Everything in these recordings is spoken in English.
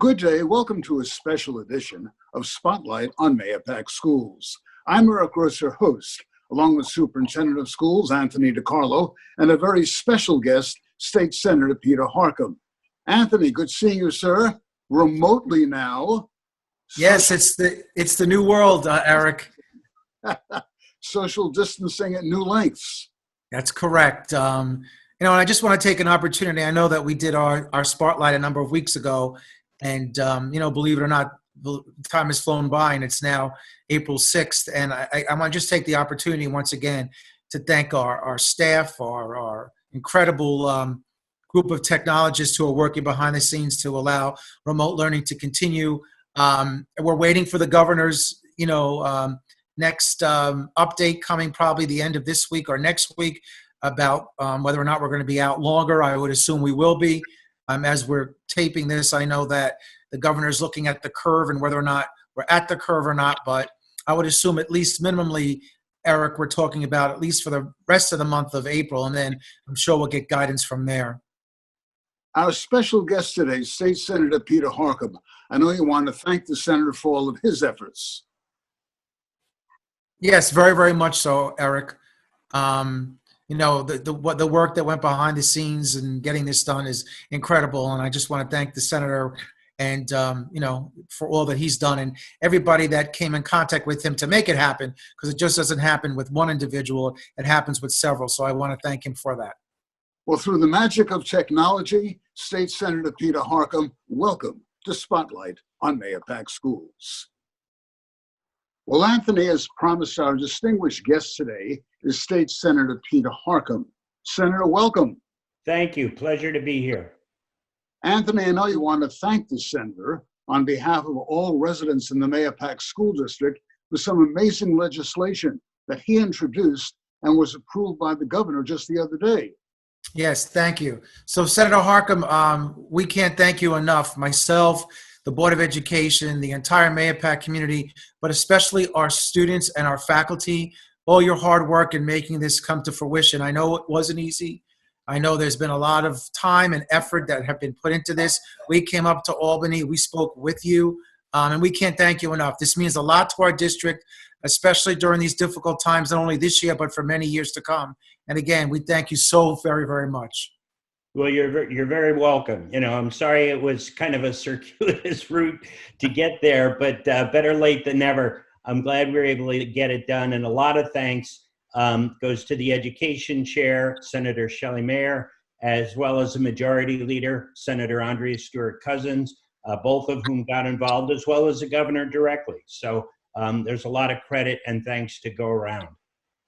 Good day. Welcome to a special edition of Spotlight on Mahopac Schools. I'm Eric Gross, your host, along with Superintendent of Schools Anthony DiCarlo and a very special guest, State Senator Peter Harckham. Anthony, good seeing you, sir. Remotely now. Yes, it's the new world, Eric. Social distancing at new lengths. That's correct. And I just want to take an opportunity. I know that we did our spotlight a number of weeks ago, and believe it or not, the time has flown by, and it's now April 6th. And I want to just take the opportunity once again to thank our staff, our incredible group of technologists who are working behind the scenes to allow remote learning to continue. We're waiting for the governor's, next update coming probably the end of this week or next week about whether or not we're going to be out longer. I would assume we will be. As we're taping this, I know that the governor is looking at the curve and whether or not we're at the curve or not, but I would assume at least minimally, Eric, we're talking about at least for the rest of the month of April, and then I'm sure we'll get guidance from there. Our special guest today, State Senator Peter Harckham. I know you want to thank the senator for all of his efforts. Yes, very, very much so, Eric. The work that went behind the scenes and getting this done is incredible, and I just want to thank the senator and for all that he's done and everybody that came in contact with him to make it happen, because it just doesn't happen with one individual, it happens with several. So I want to thank him for that. Well, through the magic of technology, State Senator Peter Harckham, welcome to Spotlight on Mahopac Schools. Well, Anthony, has promised, our distinguished guest today is State Senator Peter Harckham. Senator, welcome. Thank you. Pleasure to be here. Anthony, I know you want to thank the senator on behalf of all residents in the Mahopac School District for some amazing legislation that he introduced and was approved by the governor just the other day. Yes, thank you. So, Senator Harckham, we can't thank you enough. Myself, the Board of Education, the entire Mahopac community, but especially our students and our faculty, all your hard work in making this come to fruition. I know it wasn't easy. I know there's been a lot of time and effort that have been put into this. We came up to Albany, we spoke with you, and we can't thank you enough. This means a lot to our district, especially during these difficult times, not only this year, but for many years to come. And again, we thank you so very, very much. Well, you're very welcome. I'm sorry it was kind of a circuitous route to get there, but better late than never. I'm glad we were able to get it done, and a lot of thanks goes to the Education Chair, Senator Shelley Mayer, as well as the Majority Leader, Senator Andrea Stewart-Cousins, both of whom got involved, as well as the governor directly. So there's a lot of credit and thanks to go around.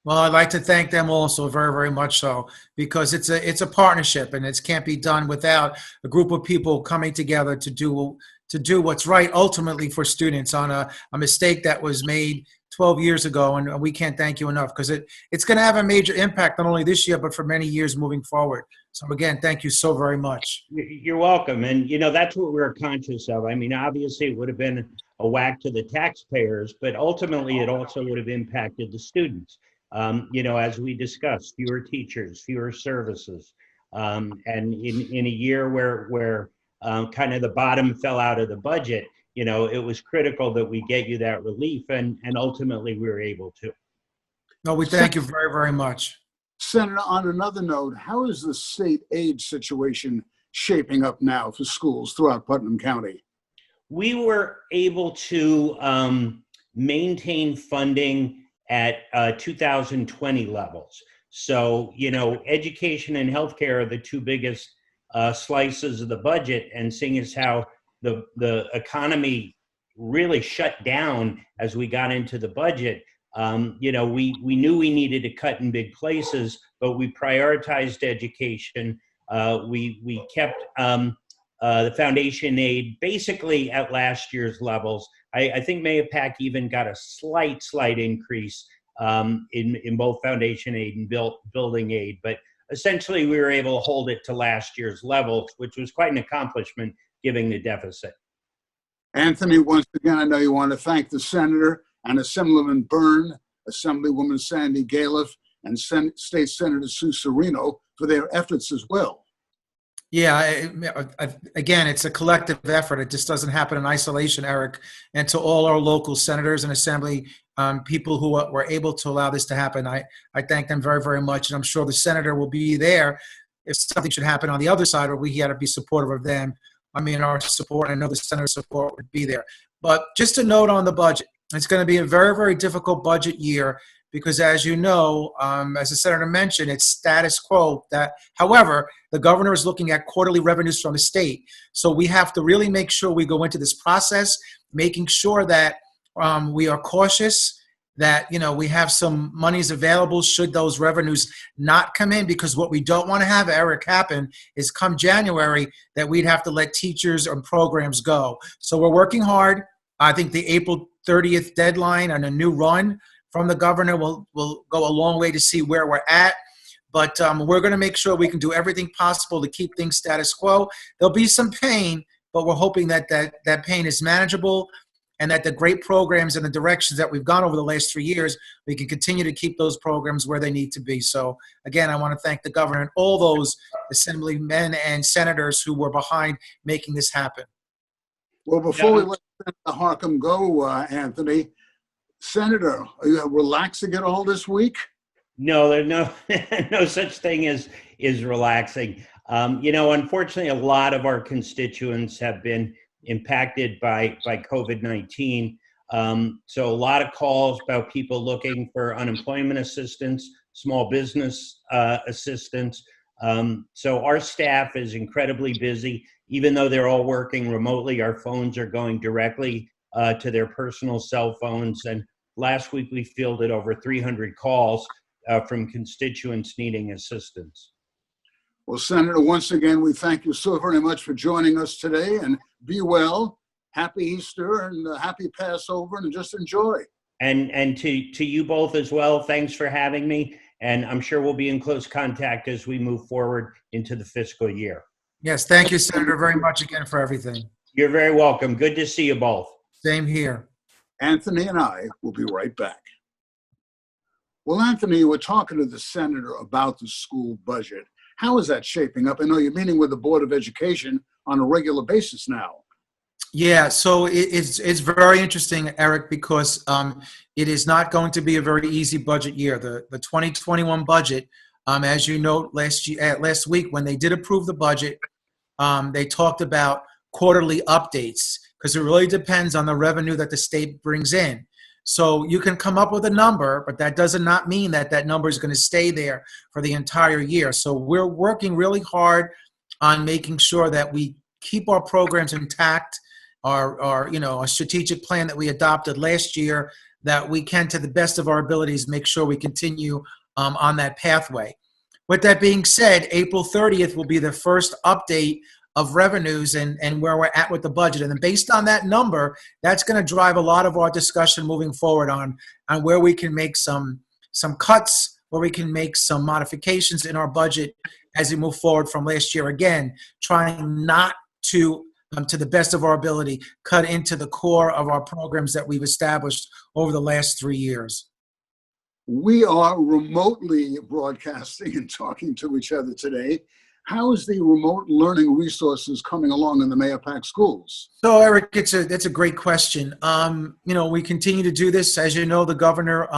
Well, I'd like to thank them also very, very much so, because it's a partnership, and it can't be done without a group of people coming together to do what's right ultimately for students on a mistake that was made 12 years ago, and we can't thank you enough, because it's going to have a major impact not only this year but for many years moving forward. So again, thank you so very much. You're welcome, and that's what we're conscious of. I mean, obviously it would have been a whack to the taxpayers, but ultimately it also would have impacted the students. As we discussed, fewer teachers, fewer services, and in a year where kind of the bottom fell out of the budget, it was critical that we get you that relief, and ultimately we were able to. No, we thank you very, very much. Senator, on another note, how is the state aid situation shaping up now for schools throughout Putnam County? We were able to maintain funding at 2020 levels. So, education and healthcare are the two biggest slices of the budget, and seeing as how the economy really shut down as we got into the budget, we knew we needed to cut in big places, but we prioritized education. We kept the foundation aid basically at last year's levels. I think Mahopac even got a slight increase in both foundation aid and building aid, but essentially we were able to hold it to last year's levels, which was quite an accomplishment given the deficit. Anthony, once again, I know you want to thank the senator and Assemblyman Byrne, Assemblywoman Sandy Galiff, and State Senator Sue Serino for their efforts as well. Yeah, again, it's a collective effort. It just doesn't happen in isolation, Eric. And to all our local senators and assembly people who were able to allow this to happen, I thank them very, very much. And I'm sure the senator will be there if something should happen on the other side, or we got to be supportive of them. I mean, our support, I know the senator's support would be there. But just a note on the budget. It's going to be a very, very difficult budget year because, as you know, as the senator mentioned, it's status quo. However, the governor is looking at quarterly revenues from the state. So we have to really make sure we go into this process, making sure that we are cautious, that we have some monies available should those revenues not come in, because what we don't want to have, Eric, happen is come January that we'd have to let teachers and programs go. So we're working hard. I think the April 30th deadline and a new run from the governor will go a long way to see where we're at. But we're going to make sure we can do everything possible to keep things status quo. There'll be some pain, but we're hoping that that pain is manageable, and that the great programs and the directions that we've gone over the last 3 years, we can continue to keep those programs where they need to be. So again, I want to thank the governor and all those assemblymen and senators who were behind making this happen. Well, before we let Senator Harckham go, Anthony, Senator, are you relaxing at all this week? No, there's no such thing as relaxing. Unfortunately, a lot of our constituents have been impacted by COVID-19. So a lot of calls about people looking for unemployment assistance, small business assistance. So our staff is incredibly busy. Even though they're all working remotely, our phones are going directly to their personal cell phones. And last week we fielded over 300 calls from constituents needing assistance. Well, Senator, once again, we thank you so very much for joining us today, and be well. Happy Easter and happy Passover, and just enjoy. And to you both as well, thanks for having me. And I'm sure we'll be in close contact as we move forward into the fiscal year. Yes, thank you, Senator, very much again for everything. You're very welcome. Good to see you both. Same here. Anthony and I will be right back. Well, Anthony, we're talking to the senator about the school budget. How is that shaping up? I know you're meeting with the Board of Education on a regular basis now. Yeah, so it's very interesting, Eric, because it is not going to be a very easy budget year. The 2021 budget, as you know, last week when they did approve the budget, they talked about quarterly updates because it really depends on the revenue that the state brings in. So you can come up with a number, but that does not mean that that number is going to stay there for the entire year. So we're working really hard on making sure that we keep our programs intact, our strategic plan that we adopted last year, that we can, to the best of our abilities, make sure we continue on that pathway. With that being said, April 30th will be the first update of revenues and where we're at with the budget. And then based on that number, that's going to drive a lot of our discussion moving forward on where we can make some cuts, where we can make some modifications in our budget as we move forward from last year. Again, trying not to the best of our ability, cut into the core of our programs that we've established over the last 3 years. We are remotely broadcasting and talking to each other today. How is the remote learning resources coming along in the Mahopac schools? So, Eric, that's a great question. We continue to do this. As you know, the governor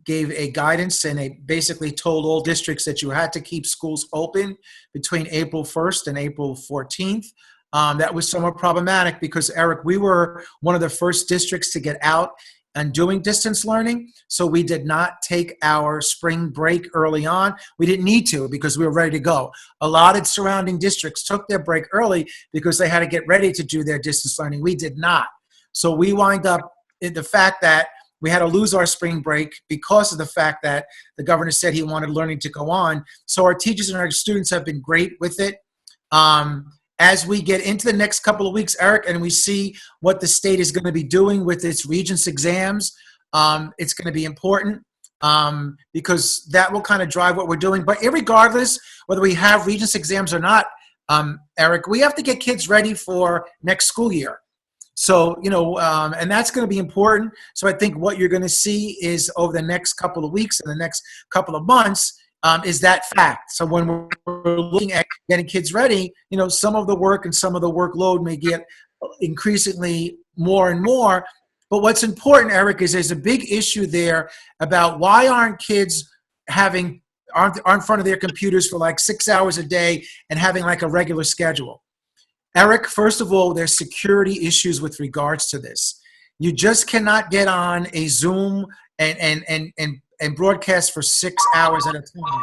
gave a guidance, and they basically told all districts that you had to keep schools open between April 1st and April 14th. That was somewhat problematic because, Eric, we were one of the first districts to get out and doing distance learning. So we did not take our spring break early on. We didn't need to because we were ready to go. A lot of surrounding districts took their break early because they had to get ready to do their distance learning. We did not. So we wind up in the fact that we had to lose our spring break because of the fact that the governor said he wanted learning to go on. So our teachers and our students have been great with it. As we get into the next couple of weeks, Eric, and we see what the state is going to be doing with its Regents exams, it's going to be important because that will kind of drive what we're doing. But irregardless, whether we have Regents exams or not, Eric, we have to get kids ready for next school year. So, and that's going to be important. So I think what you're going to see is over the next couple of weeks and the next couple of months is that fact. So when we're looking at getting kids ready, some of the work and some of the workload may get increasingly more and more. But what's important, Eric, is there's a big issue there about why aren't kids aren't in front of their computers for like 6 hours a day and having like a regular schedule. Eric, first of all, there's security issues with regards to this. You just cannot get on a Zoom and broadcast for 6 hours at a time.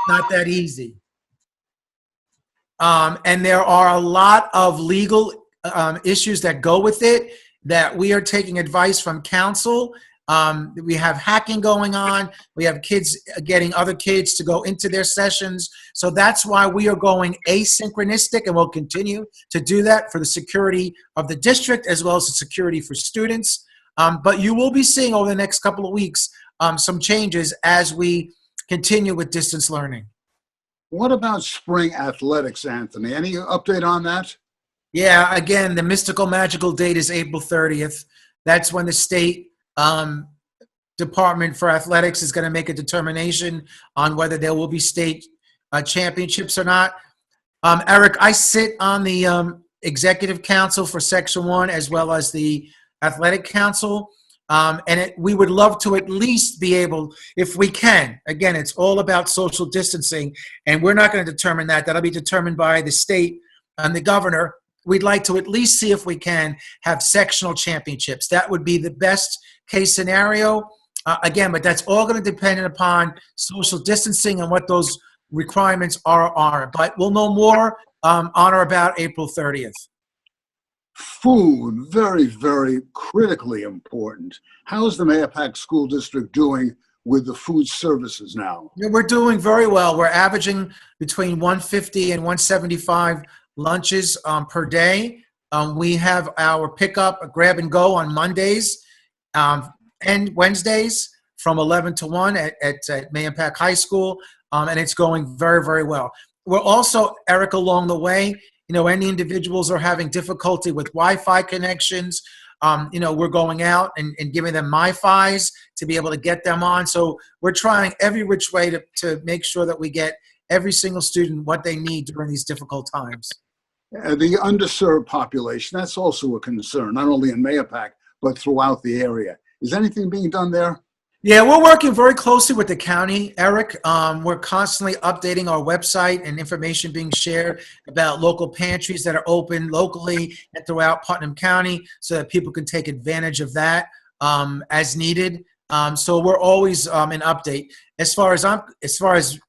Not that easy. And there are a lot of legal issues that go with it that we are taking advice from counsel. We have hacking going on. We have kids getting other kids to go into their sessions. So that's why we are going asynchronistic, and we'll continue to do that for the security of the district as well as the security for students. But you will be seeing over the next couple of weeks some changes as we continue with distance learning. What about spring athletics, Anthony? Any update on that? Yeah, again, the mystical magical date is April 30th. That's when the state Department for Athletics is going to make a determination on whether there will be state championships or not. Eric, I sit on the executive council for Section 1 as well as the athletic council. We would love to at least be able, if we can, again, it's all about social distancing, and we're not going to determine that. That'll be determined by the state and the governor. We'd like to at least see if we can have sectional championships. That would be the best case scenario. Again, but that's all going to depend upon social distancing and what those requirements are. But we'll know more on or about April 30th. Food, very, very critically important. How is the Mahopac School District doing with the food services now? Yeah, we're doing very well. We're averaging between 150 and 175 lunches per day. We have our pickup, grab and go on Mondays and Wednesdays from 11 to 1 at Mahopac High School, and it's going very, very well. We're also, Eric, along the way, any individuals are having difficulty with Wi-Fi connections, we're going out and giving them MiFis to be able to get them on. So we're trying every which way to make sure that we get every single student what they need during these difficult times. The underserved population, that's also a concern, not only in Mahopac, but throughout the area. Is anything being done there? Yeah, we're working very closely with the county, Eric. We're constantly updating our website and information being shared about local pantries that are open locally and throughout Putnam County so that people can take advantage of that as needed. So we're always in update. As far as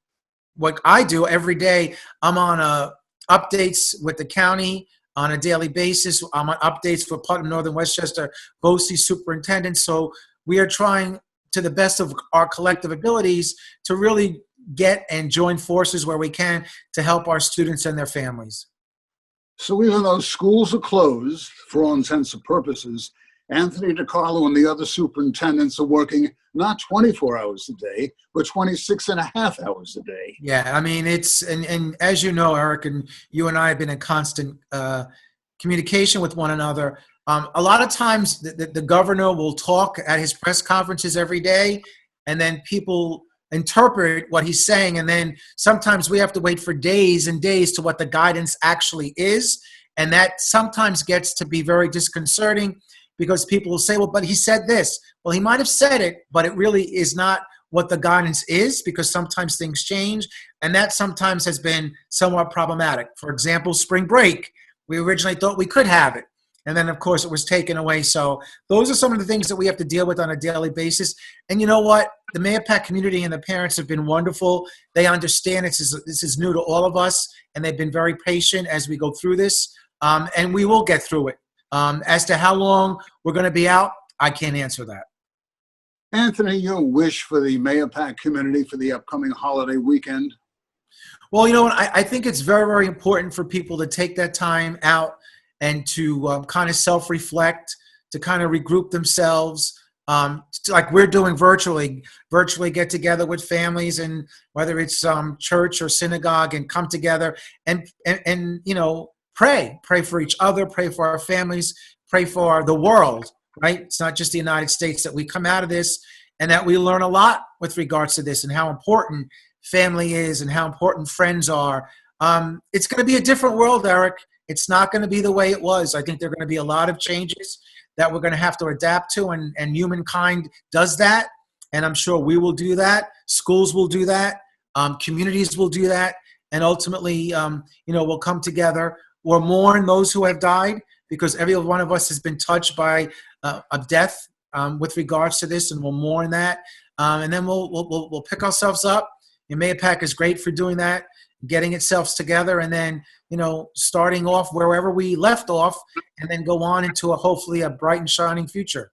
what I do every day, I'm on updates with the county on a daily basis. I'm on updates for Putnam Northern Westchester BOCES superintendent. So we are trying to the best of our collective abilities to really get and join forces where we can to help our students and their families. So even though schools are closed for all intents and purposes, Anthony DiCarlo and the other superintendents are working not 24 hours a day, but 26 and a half hours a day. Yeah, I mean, and as you know, Eric, and you and I have been in constant communication with one another. A lot of times the governor will talk at his press conferences every day, and then people interpret what he's saying, and then sometimes we have to wait for days and days to what the guidance actually is, and that sometimes gets to be very disconcerting because people will say, well, but he said this. Well, he might have said it, but it really is not what the guidance is because sometimes things change, and that sometimes has been somewhat problematic. For example, spring break. We originally thought we could have it. And then, of course, it was taken away. So those are some of the things that we have to deal with on a daily basis. And you know what? The Mahopac community and the parents have been wonderful. They understand this is new to all of us, and they've been very patient as we go through this. And we will get through it. As to how long we're going to be out, I can't answer that. Anthony, your wish for the Mahopac community for the upcoming holiday weekend? Well, you know what? I think it's very, very important for people to take that time out and to kind of self-reflect, to kind of regroup themselves, like we're doing virtually get together with families, and whether it's church or synagogue, and come together and pray for each other, pray for our families, pray for the world, right? It's not just the United States, that we come out of this and that we learn a lot with regards to this and how important family is and how important friends are. It's going to be a different world, Eric. It's not going to be the way it was. I think there are going to be a lot of changes that we're going to have to adapt to, and humankind does that. And I'm sure we will do that. Schools will do that. Communities will do that. And ultimately, we'll come together. We'll mourn those who have died, because every one of us has been touched by a death with regards to this, and we'll mourn that. And then we'll pick ourselves up. And Mahopac is great for doing that, getting itself together, and then, starting off wherever we left off, and then go on into hopefully a bright and shining future.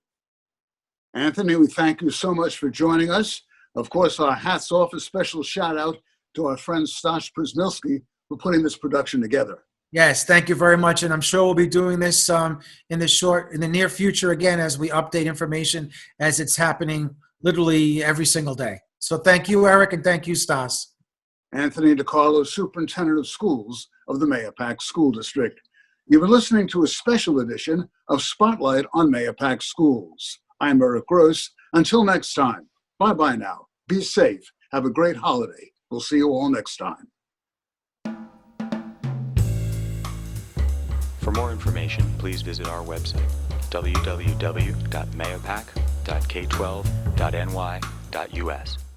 Anthony, we thank you so much for joining us. Of course, our hats off, a special shout out to our friend Stas Przmilski for putting this production together. Yes, thank you very much. And I'm sure we'll be doing this in the near future again, as we update information as it's happening literally every single day. So thank you, Eric, and thank you, Stas. Anthony DiCarlo, Superintendent of Schools of the Mahopac School District. You've been listening to a special edition of Spotlight on Mahopac Schools. I'm Eric Gross. Until next time, bye-bye now. Be safe. Have a great holiday. We'll see you all next time. For more information, please visit our website, www.mahopac.k12.ny.us.